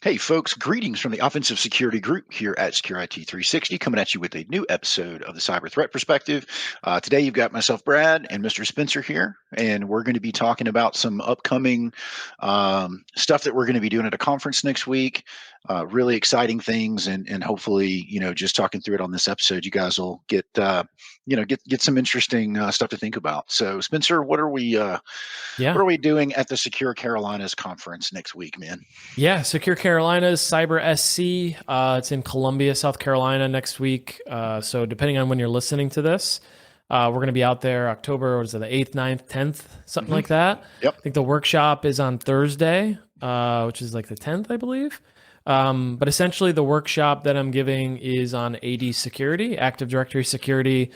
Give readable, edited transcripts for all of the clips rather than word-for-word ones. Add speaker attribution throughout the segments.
Speaker 1: Hey, folks, greetings from the Offensive Security Group here at SecurIT 360, coming at you with a new episode of the Cyber Threat Perspective. Today, you've got myself, Brad, and Mr. Spencer here, and we're going to be talking about some upcoming stuff that we're going to be doing at a conference next week. Really exciting things, and hopefully, just talking through it on this episode, you guys will get some interesting stuff to think about. So, Spencer, what are we doing at the SecureCarolina's conference next week, man?
Speaker 2: Yeah, SecureCarolina's CyberSC. It's in Columbia, South Carolina next week. So depending on when you're listening to this, we're going to be out there October, the 8th, 9th, 10th, something like that.
Speaker 1: Yep.
Speaker 2: I think the workshop is on Thursday, which is like the 10th, I believe. But essentially the workshop that I'm giving is on AD security, Active Directory security.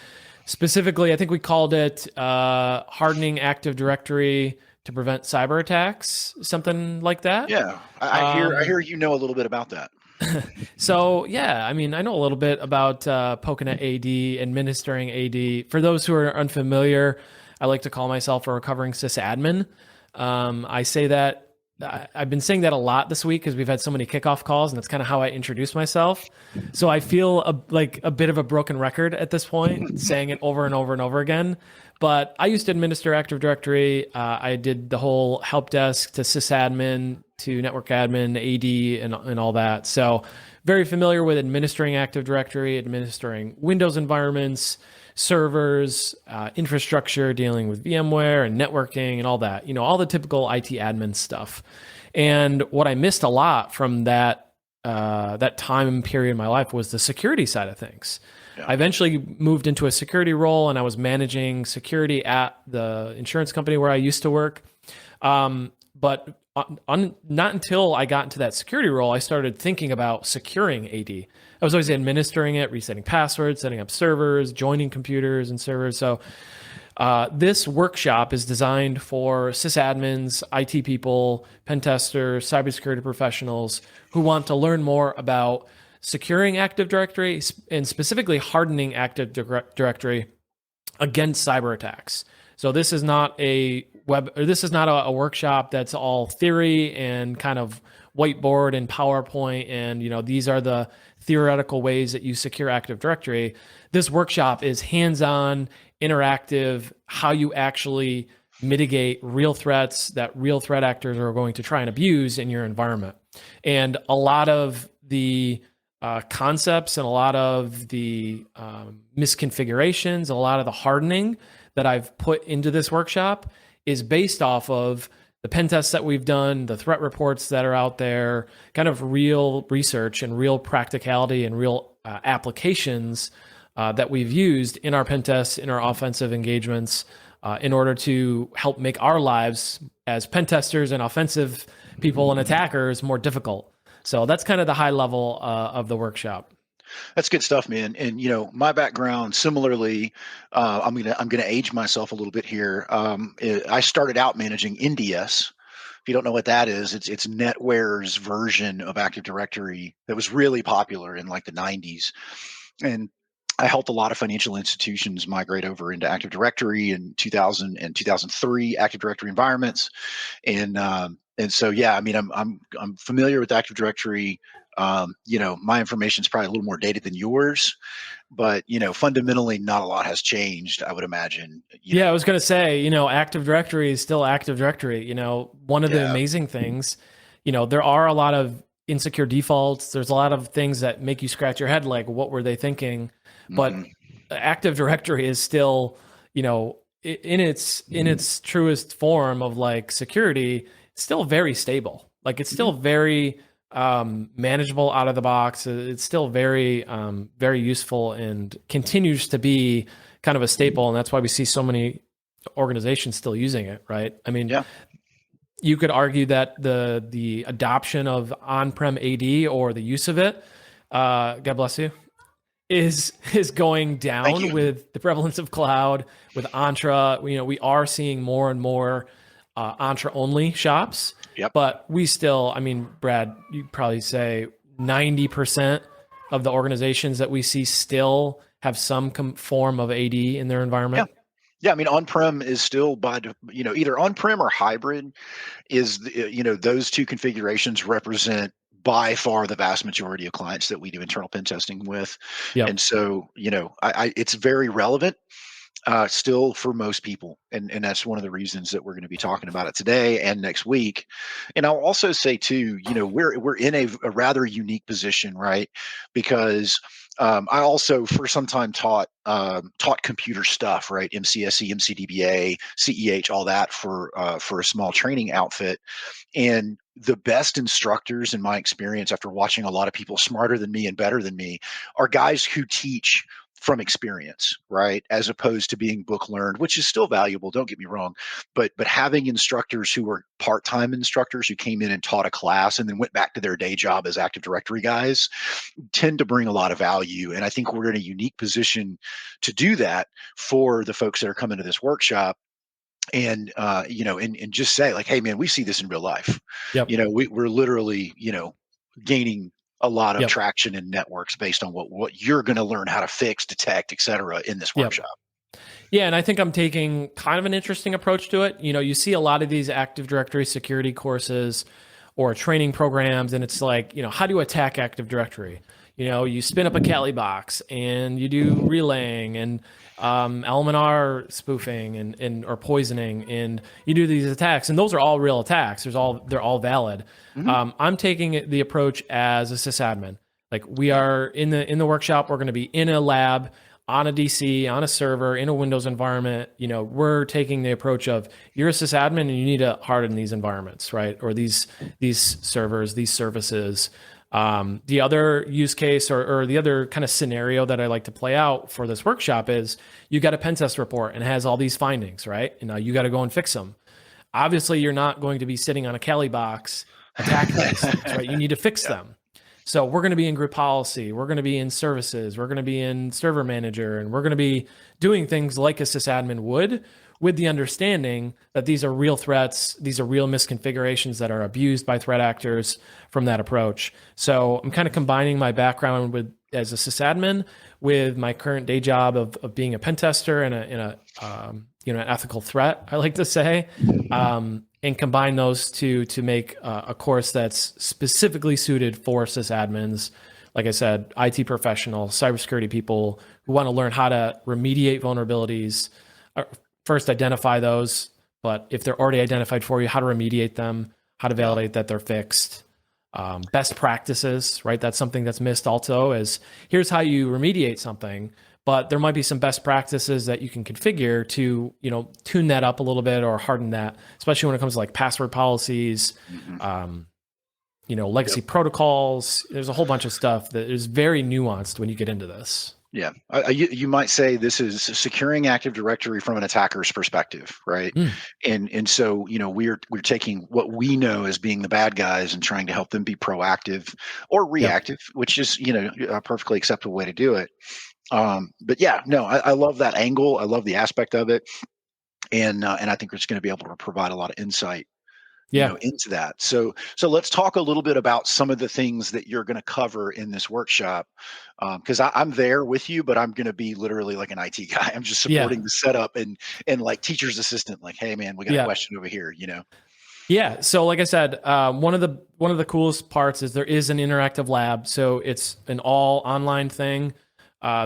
Speaker 2: Specifically, I think we called it hardening Active Directory to prevent cyber attacks, something like that.
Speaker 1: Yeah, I hear you know a little bit about that.
Speaker 2: So yeah, I mean, I know a little bit about poking at AD, administering AD. For those who are unfamiliar, I like to call myself a recovering sysadmin. I say that I've been saying that a lot this week because we've had so many kickoff calls, and that's kind of how I introduce myself. So I feel like a bit of a broken record at this point, saying it over and over and over again. But I used to administer Active Directory. I did the whole help desk to sysadmin to network admin, AD, and all that. So very familiar with administering Active Directory, administering Windows environments, servers, infrastructure, dealing with VMware and networking and all that, all the typical IT admin stuff. And what I missed a lot from that time period in my life was the security side of things. Yeah. I eventually moved into a security role, and I was managing security at the insurance company where I used to work. But not until I got into that security role, I started thinking about securing AD. I was always administering it, resetting passwords, setting up servers, joining computers and servers. So this workshop is designed for sysadmins, IT people, pen testers, cybersecurity professionals who want to learn more about securing Active Directory and specifically hardening Active Directory against cyber attacks. So this is not a workshop that's all theory and kind of whiteboard and PowerPoint and these are the theoretical ways that you secure Active Directory. This workshop is hands-on, interactive, how you actually mitigate real threats that real threat actors are going to try and abuse in your environment. And a lot of the concepts and a lot of the misconfigurations, a lot of the hardening that I've put into this workshop is based off of the pen tests that we've done, the threat reports that are out there, kind of real research and real practicality and real applications that we've used in our pen tests, in our offensive engagements, in order to help make our lives as pen testers and offensive people and attackers more difficult. So that's kind of the high level of the workshop.
Speaker 1: That's good stuff, man. And my background, similarly, I'm gonna age myself a little bit here. I started out managing NDS. If you don't know what that is, it's NetWare's version of Active Directory that was really popular in like the 90s. And I helped a lot of financial institutions migrate over into Active Directory in 2000 and 2003 Active Directory environments. And so, yeah, I mean, I'm familiar with Active Directory. My information is probably a little more dated than yours, but fundamentally not a lot has changed, I would imagine.
Speaker 2: Yeah, I was going to say, Active Directory is still Active Directory. One of the amazing things, there are a lot of insecure defaults. There's a lot of things that make you scratch your head, like what were they thinking? But Active Directory is still, in its truest form of like security, it's still very stable. Like it's still very manageable out of the box. It's still very, very useful and continues to be kind of a staple. And that's why we see so many organizations still using it, right? I mean, you could argue that the adoption of on-prem AD or the use of it, God bless you, is going down with the prevalence of cloud, with Entra. We are seeing more and more Entra-only shops.
Speaker 1: Yep.
Speaker 2: But we still, I mean, Brad, you'd probably say 90% of the organizations that we see still have some form of AD in their environment.
Speaker 1: Yeah, I mean, on-prem is still either on-prem or hybrid is, those two configurations represent by far the vast majority of clients that we do internal pen testing with. And
Speaker 2: Yep.
Speaker 1: so, it's very relevant still for most people. And that's one of the reasons that we're going to be talking about it today and next week. And I'll also say too, we're in a rather unique position, right? Because I also for some time taught computer stuff, right? MCSE, MCDBA, CEH, all that for a small training outfit. And the best instructors, in my experience, after watching a lot of people smarter than me and better than me, are guys who teach from experience, right? As opposed to being book learned, which is still valuable, don't get me wrong. But having instructors who were part-time instructors who came in and taught a class and then went back to their day job as Active Directory guys tend to bring a lot of value. And I think we're in a unique position to do that for the folks that are coming to this workshop. And and just say like, hey man, we see this in real life.
Speaker 2: Yep.
Speaker 1: We're literally, gaining a lot of
Speaker 2: Yep.
Speaker 1: traction in networks based on what you're going to learn how to fix, detect, et cetera, in this
Speaker 2: Yep.
Speaker 1: workshop.
Speaker 2: Yeah, and I think I'm taking kind of an interesting approach to it. You see a lot of these Active Directory security courses or training programs, and it's like, how do you attack Active Directory? You spin up a Kali box and you do relaying and LMNR spoofing and or poisoning, and you do these attacks, and those are all real attacks. They're all valid.
Speaker 1: Mm-hmm.
Speaker 2: I'm taking the approach as a sysadmin. Like we are in the workshop, we're going to be in a lab, on a DC, on a server, in a Windows environment. We're taking the approach of you're a sysadmin and you need to harden these environments, right? Or these servers, these services. The other use case or the other kind of scenario that I like to play out for this workshop is you got a pen test report and it has all these findings, right? And now you got to go and fix them. Obviously, you're not going to be sitting on a Kali box attacking these things, right? You need to fix them. So we're going to be in group policy, we're going to be in services, we're going to be in server manager, and we're going to be doing things like a sysadmin would, with the understanding that these are real threats, these are real misconfigurations that are abused by threat actors from that approach. So I'm kind of combining my background as a sysadmin with my current day job of being a pen tester and an ethical threat, I like to say. And combine those two to make a course that's specifically suited for sysadmins. Like I said, IT professionals, cybersecurity people who want to learn how to remediate vulnerabilities, first identify those, but if they're already identified for you, how to remediate them, how to validate that they're fixed. Best practices, right? That's something that's missed also, is here's how you remediate something, but there might be some best practices that you can configure to, tune that up a little bit or harden that, especially when it comes to like password policies, legacy protocols. There's a whole bunch of stuff that is very nuanced when you get into this.
Speaker 1: Yeah, you might say this is securing Active Directory from an attacker's perspective, right? And so we're taking what we know as being the bad guys and trying to help them be proactive or reactive, which is a perfectly acceptable way to do it. But yeah, no, I love that angle. I love the aspect of it, and I think it's going to be able to provide a lot of insight into that. So let's talk a little bit about some of the things that you're going to cover in this workshop, because I'm there with you, but I'm going to be literally like an IT guy. I'm just supporting the setup and like teacher's assistant, like, hey man, we got a question over here,
Speaker 2: Yeah. So like I said, one of the coolest parts is there is an interactive lab. So it's an all online thing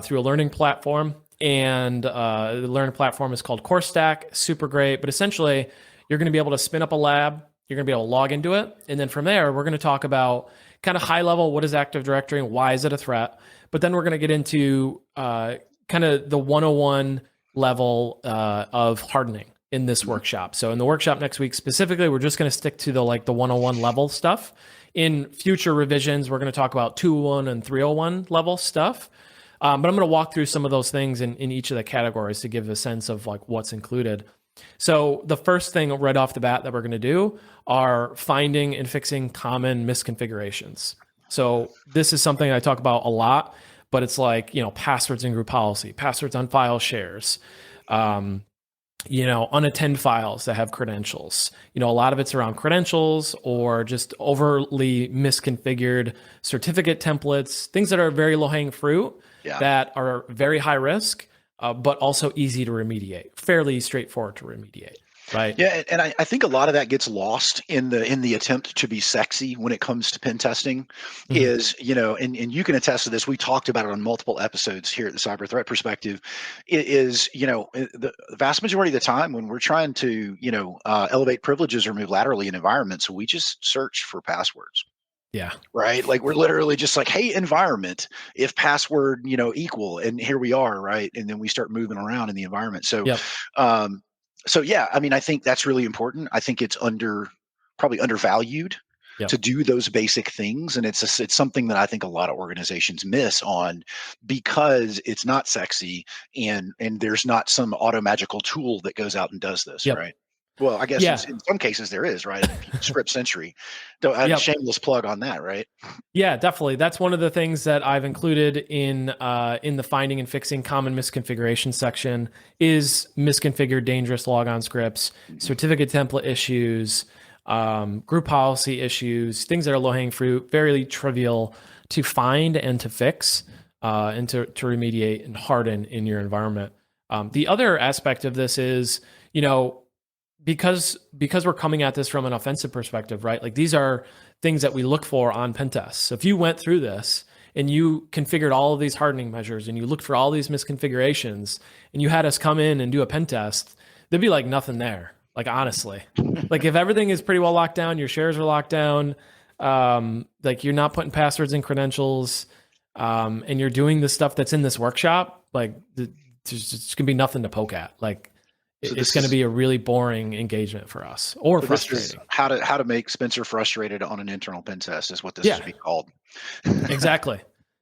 Speaker 2: through a learning platform, and the learning platform is called CourseStack. Super great. But essentially, you're going to be able to spin up a lab. You're going to be able to log into it. And then from there, we're going to talk about kind of high level, what is Active Directory and why is it a threat? But then we're going to get into kind of the 101 level of hardening in this workshop. So in the workshop next week specifically, we're just going to stick to the 101 level stuff. In future revisions, we're going to talk about 201 and 301 level stuff. But I'm going to walk through some of those things in each of the categories to give a sense of what's included. So the first thing right off the bat that we're going to do are finding and fixing common misconfigurations. So this is something I talk about a lot, but it's like, passwords in group policy, passwords on file shares, unattended files that have credentials. A lot of it's around credentials or just overly misconfigured certificate templates, things that are very low-hanging fruit that are very high risk. but also easy to remediate, fairly straightforward to remediate, right?
Speaker 1: Yeah, and I think a lot of that gets lost in the attempt to be sexy when it comes to pen testing.
Speaker 2: Mhm.
Speaker 1: Is and you can attest to this. We talked about it on multiple episodes here at the Cyber Threat Perspective. It is the vast majority of the time when we're trying to elevate privileges or move laterally in environments, we just search for passwords.
Speaker 2: Yeah.
Speaker 1: Right, like we're literally just like, hey, environment, if password equal, and here we are, right, and then we start moving around in the environment. So
Speaker 2: Yep.
Speaker 1: um so yeah, I mean, I think that's really important. I think it's probably undervalued
Speaker 2: Yep.
Speaker 1: to do those basic things, and it's something that I think a lot of organizations miss on, because it's not sexy, and there's not some auto magical tool that goes out and does this,
Speaker 2: Yep.
Speaker 1: right? Well, I guess
Speaker 2: Yeah.
Speaker 1: in some cases there is, right? Script Sentry. Don't
Speaker 2: Yep.
Speaker 1: shameless plug on that, right?
Speaker 2: Yeah, definitely. That's one of the things that I've included in the finding and fixing common misconfiguration section is misconfigured dangerous logon scripts, certificate template issues, group policy issues, things that are low hanging fruit, very trivial to find and to fix, and to remediate and harden in your environment. The other aspect of this is, because we're coming at this from an offensive perspective, right? Like these are things that we look for on pen tests. So if you went through this and you configured all of these hardening measures and you looked for all these misconfigurations and you had us come in and do a pen test, there'd be like nothing there. Like honestly, like if everything is pretty well locked down, your shares are locked down, like you're not putting passwords and credentials, and you're doing the stuff that's in this workshop, like there's just gonna be nothing to poke at. Like
Speaker 1: So
Speaker 2: it's
Speaker 1: this
Speaker 2: going to
Speaker 1: is
Speaker 2: be a really boring engagement for us, or
Speaker 1: so this is
Speaker 2: frustrating.
Speaker 1: how to make Spencer frustrated on an internal pen test is what this
Speaker 2: Yeah,
Speaker 1: should be called.
Speaker 2: exactly.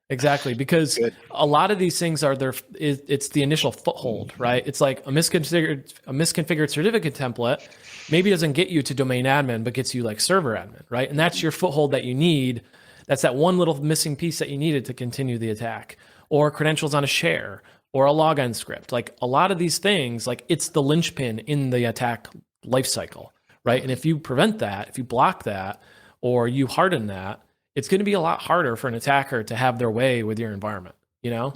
Speaker 2: Exactly. Because
Speaker 1: Good.
Speaker 2: a lot of these things are it's the initial foothold, right? It's like a misconfigured certificate template maybe doesn't get you to domain admin, but gets you like server admin, right? And that's your foothold that you need. That's that one little missing piece that you needed to continue the attack, or credentials on a share, or a login script. Like a lot of these things, like it's the linchpin in the attack lifecycle, right? And if you prevent that, if you block that, or you harden that, it's going to be a lot harder for an attacker to have their way with your environment,
Speaker 1: Yeah.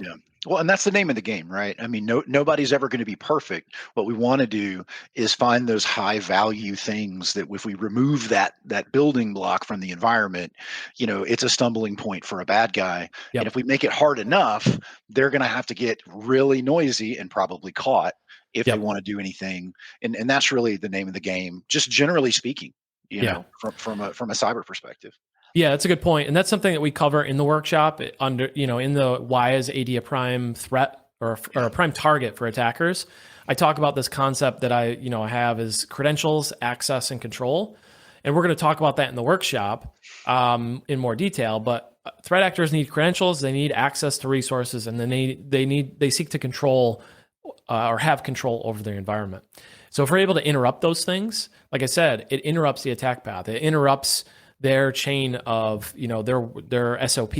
Speaker 1: Well, and that's the name of the game, right? I mean, nobody's ever going to be perfect. What we want to do is find those high value things that if we remove that building block from the environment, it's a stumbling point for a bad guy. And if
Speaker 2: Yep.
Speaker 1: we make it hard enough, they're going to have to get really noisy and probably caught if they
Speaker 2: Yep.
Speaker 1: want to do anything. And that's really the name of the game, just generally speaking,
Speaker 2: Yeah.
Speaker 1: from a cyber perspective.
Speaker 2: Yeah, that's a good point. And that's something that we cover in the workshop under, in the why is AD a prime threat or a prime target for attackers. I talk about this concept that I have is credentials, access, and control. And we're going to talk about that in the workshop in more detail. But threat actors need credentials, they need access to resources, and then they seek to control or have control over their environment. So if we're able to interrupt those things, like I said, it interrupts the attack path. It interrupts their chain of, their SOP.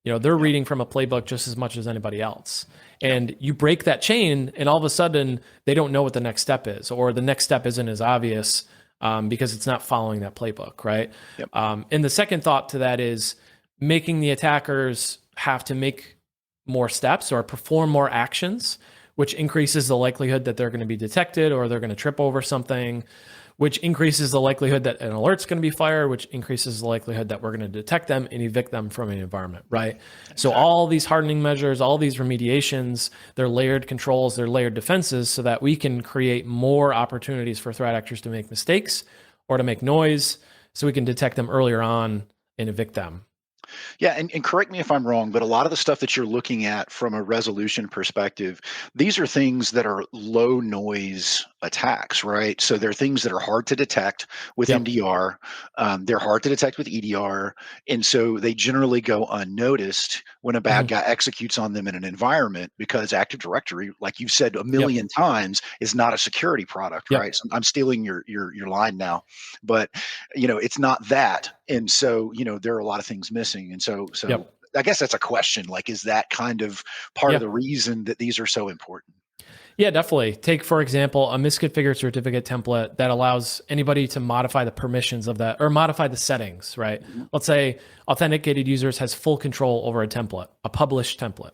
Speaker 2: They're reading from a playbook just as much as anybody else. And you break that chain, and all of a sudden they don't know what the next step is, or the next step isn't as obvious because it's not following that playbook, right?
Speaker 1: Yep.
Speaker 2: And the second thought to that is making the attackers have to make more steps or perform more actions, which increases the likelihood that they're going to be detected or they're going to trip over something, which increases the likelihood that an alert's going to be fired, which increases the likelihood that we're going to detect them and evict them from an environment, right? Exactly. So all these hardening measures, all these remediations, they're layered controls, they're layered defenses so that we can create more opportunities for threat actors to make mistakes or to make noise so we can detect them earlier on and evict them.
Speaker 1: Yeah, and correct me if I'm wrong, but a lot of the stuff that you're looking at from a resolution perspective, these are things that are low noise attacks, right? So they're things that are hard to detect with MDR. They're hard to detect with EDR. And so they generally go unnoticed when a bad guy executes on them in an environment, because Active Directory, like you've said a million times, is not a security product, right? So I'm stealing your line now, but it's not that. And so, there are a lot of things missing. And so I guess that's a question, like, is that kind of part of the reason that these are so important?
Speaker 2: Yeah, definitely. Take, for example, a misconfigured certificate template that allows anybody to modify the permissions of that or modify the settings, right? Let's say authenticated users has full control over a template, a published template.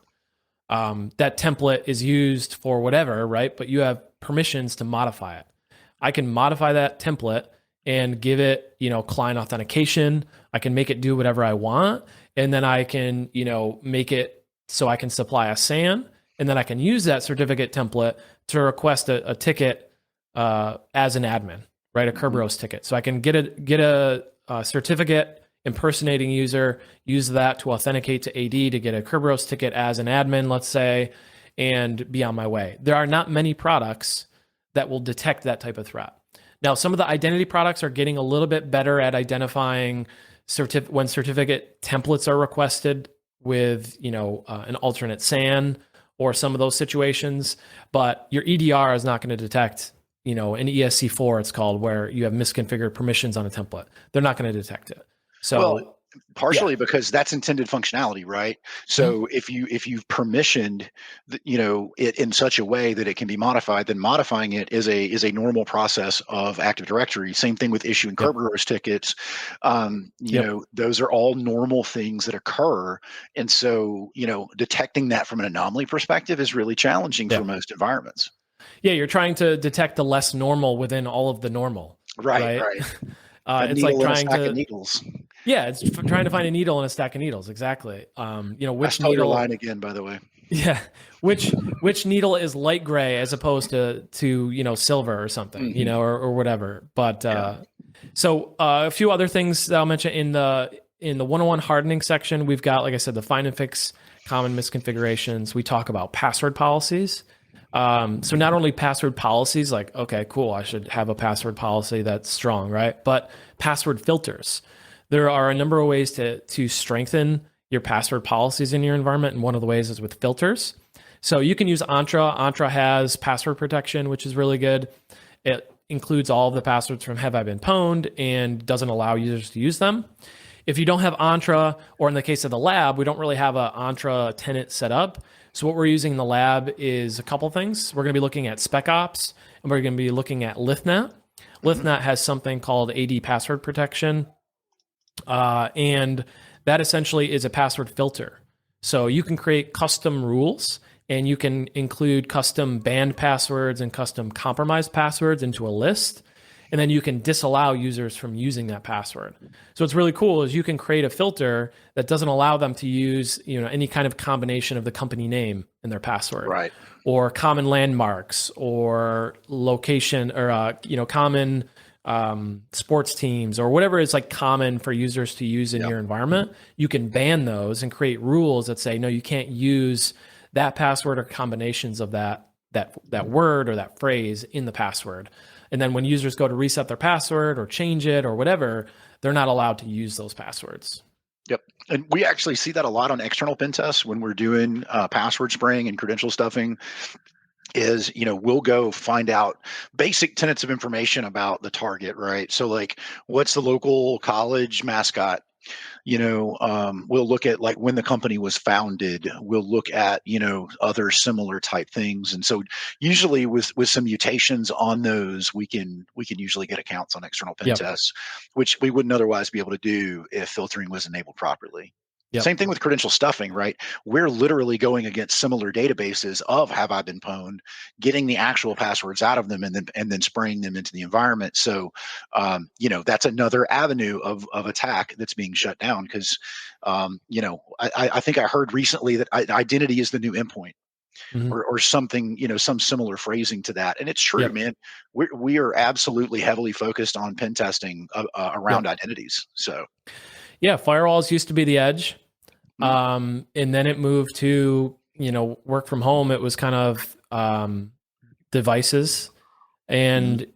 Speaker 2: that template is used for whatever, right? But you have permissions to modify it. I can modify that template and give it, client authentication. I can make it do whatever I want. And then I can, make it so I can supply a SAN. And then I can use that certificate template to request a ticket as an admin, right? A Kerberos ticket. So I can get a certificate impersonating user, use that to authenticate to AD to get a Kerberos ticket as an admin, let's say, and be on my way. There are not many products that will detect that type of threat. Now, some of the identity products are getting a little bit better at identifying when certificate templates are requested with, an alternate SAN or some of those situations. But your EDR is not going to detect, an ESC4, it's called, where you have misconfigured permissions on a template. They're not going to detect it. So,
Speaker 1: partially because that's intended functionality, right? So if you've permissioned, it in such a way that it can be modified, then modifying it is a normal process of Active Directory. Same thing with issuing Kerberos tickets. Those are all normal things that occur, and so detecting that from an anomaly perspective is really challenging for most environments.
Speaker 2: Yeah, you're trying to detect the less normal within all of the normal.
Speaker 1: Right.
Speaker 2: It's like trying to
Speaker 1: needles.
Speaker 2: Yeah, it's trying to find a needle in a stack of needles. Exactly. Which
Speaker 1: needle?
Speaker 2: Your
Speaker 1: line again, by the way.
Speaker 2: Yeah, which needle is light gray as opposed to silver or something, or whatever. But so a few other things that I'll mention in the 101 hardening section. We've got, like I said, the find and fix common misconfigurations. We talk about password policies. So not only password policies, like, okay, cool, I should have a password policy that's strong, right? But password filters. There are a number of ways to strengthen your password policies in your environment, and one of the ways is with filters. So you can use Entra. Entra has password protection, which is really good. It includes all of the passwords from Have I Been Pwned and doesn't allow users to use them. If you don't have Entra, or in the case of the lab, we don't really have an Entra tenant set up. So what we're using in the lab is a couple things. We're going to be looking at SpecOps, and we're going to be looking at LithNet. LithNet has something called AD password protection. And that essentially is a password filter. So you can create custom rules, and you can include custom banned passwords and custom compromised passwords into a list. And then you can disallow users from using that password. So what's really cool is you can create a filter that doesn't allow them to use, any kind of combination of the company name in their password,
Speaker 1: right?
Speaker 2: Or common landmarks, or location, or common sports teams, or whatever is like common for users to use in your environment. You can ban those and create rules that say, no, you can't use that password or combinations of that word or that phrase in the password. And then when users go to reset their password or change it or whatever, they're not allowed to use those passwords.
Speaker 1: Yep. And we actually see that a lot on external pen tests when we're doing password spraying and credential stuffing. Is, we'll go find out basic tenets of information about the target, right? So like, what's the local college mascot? We'll look at like when the company was founded. We'll look at, other similar type things. And so usually with some mutations on those, we can usually get accounts on external pen tests, which we wouldn't otherwise be able to do if filtering was enabled properly. Same thing with credential stuffing, right? We're literally going against similar databases of Have I Been Pwned, getting the actual passwords out of them, and then spraying them into the environment. So, that's another avenue of attack that's being shut down because, I think I heard recently that identity is the new endpoint. Or something, some similar phrasing to that. And it's true, man. We are absolutely heavily focused on pen testing around identities. So,
Speaker 2: yeah, firewalls used to be the edge. And then it moved to, work from home. It was kind of devices. And,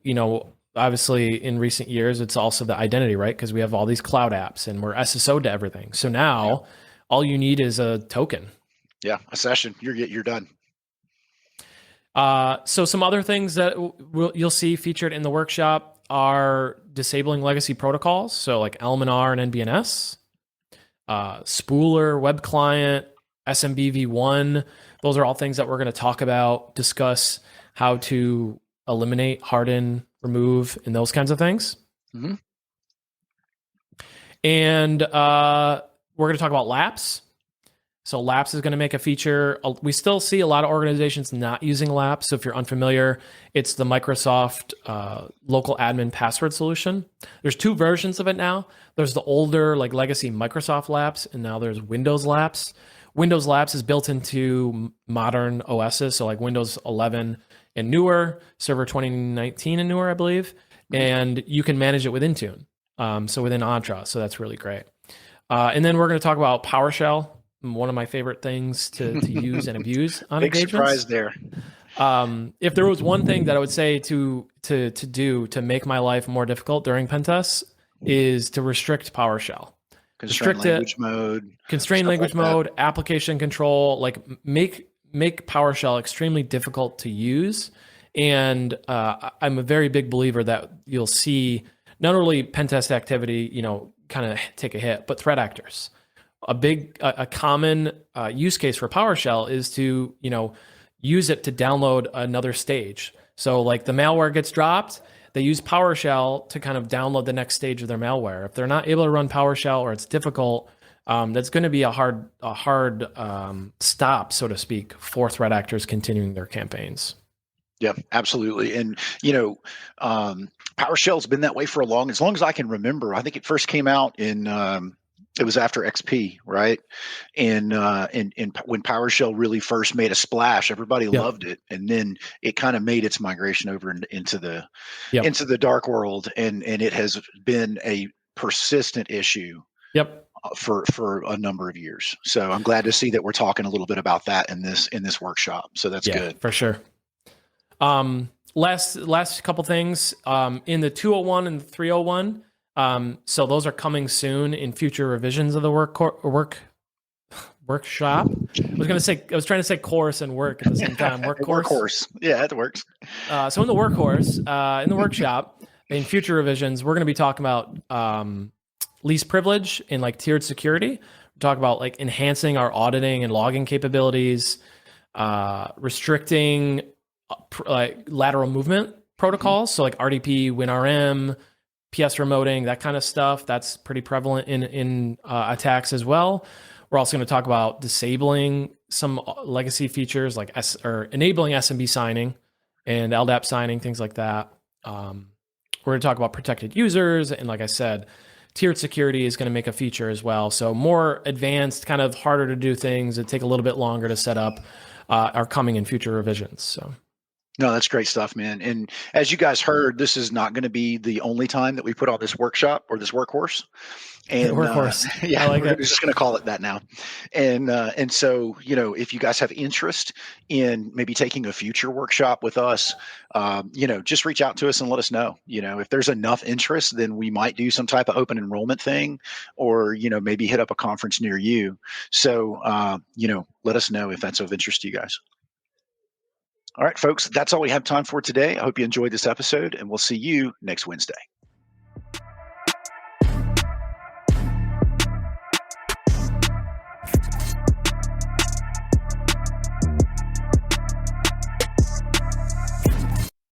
Speaker 2: obviously in recent years, it's also the identity, right? Because we have all these cloud apps and we're SSO to everything. So now all you need is a token.
Speaker 1: Yeah, a session. You're done.
Speaker 2: So some other things that you'll see featured in the workshop are disabling legacy protocols. So like LMNR and NBNS, Spooler, web client, SMBv1. Those are all things that we're going to talk about, discuss how to eliminate, harden, remove, and those kinds of things. And we're going to talk about laps. So Laps is going to make a feature. We still see a lot of organizations not using Laps. So if you're unfamiliar, it's the Microsoft local admin password solution. There's two versions of it now. There's the older like legacy Microsoft Laps, and now there's Windows Laps. Windows Laps is built into modern OSs, so like Windows 11 and newer, Server 2019 and newer, I believe. And you can manage it with Intune, so within Entra. So that's really great. And then we're going to talk about PowerShell, one of my favorite things to use and abuse on
Speaker 1: Big
Speaker 2: engagements.
Speaker 1: surprise there.
Speaker 2: If there was one thing that I would say to do to make my life more difficult during pen tests is to restrict PowerShell.
Speaker 1: Constrained language mode.
Speaker 2: Constrained language mode, application control, like make PowerShell extremely difficult to use. And I'm a very big believer that you'll see not only pen test activity, kind of take a hit, but threat actors. A common use case for PowerShell is to, use it to download another stage. So like the malware gets dropped, they use PowerShell to kind of download the next stage of their malware. If they're not able to run PowerShell or it's difficult, that's going to be a hard stop, so to speak, for threat actors continuing their campaigns.
Speaker 1: Yeah, absolutely. And, PowerShell's been that way for as long as I can remember. I think it first came out in, it was after XP, right? And when PowerShell really first made a splash, everybody loved it. And then it kind of made its migration over into the dark world. And it has been a persistent issue. For a number of years. So I'm glad to see that we're talking a little bit about that in this workshop. So that's good.
Speaker 2: For sure. Last couple things, in the 201 and the 301. So those are coming soon in future revisions of the workshop. I was trying to say course and work at the same time.
Speaker 1: Workhorse. Yeah, that works.
Speaker 2: So in the workhorse, in the workshop, in future revisions, we're going to be talking about least privilege and like tiered security. We talk about like enhancing our auditing and logging capabilities, restricting like lateral movement protocols. So like RDP, WinRM, PS remoting, that kind of stuff. That's pretty prevalent in attacks as well. We're also going to talk about disabling some legacy features like enabling SMB signing and LDAP signing, things like that. We're going to talk about protected users. And like I said, tiered security is going to make a feature as well. So more advanced, kind of harder to do things that take a little bit longer to set up are coming in future revisions. So.
Speaker 1: No, that's great stuff, man. And as you guys heard, this is not going to be the only time that we put on this workshop or this workhorse. And
Speaker 2: workhorse.
Speaker 1: Yeah, we're just going to call it that now. And so, if you guys have interest in maybe taking a future workshop with us, just reach out to us and let us know. If there's enough interest, then we might do some type of open enrollment thing, or maybe hit up a conference near you. So, let us know if that's of interest to you guys. All right, folks, that's all we have time for today. I hope you enjoyed this episode, and we'll see you next Wednesday.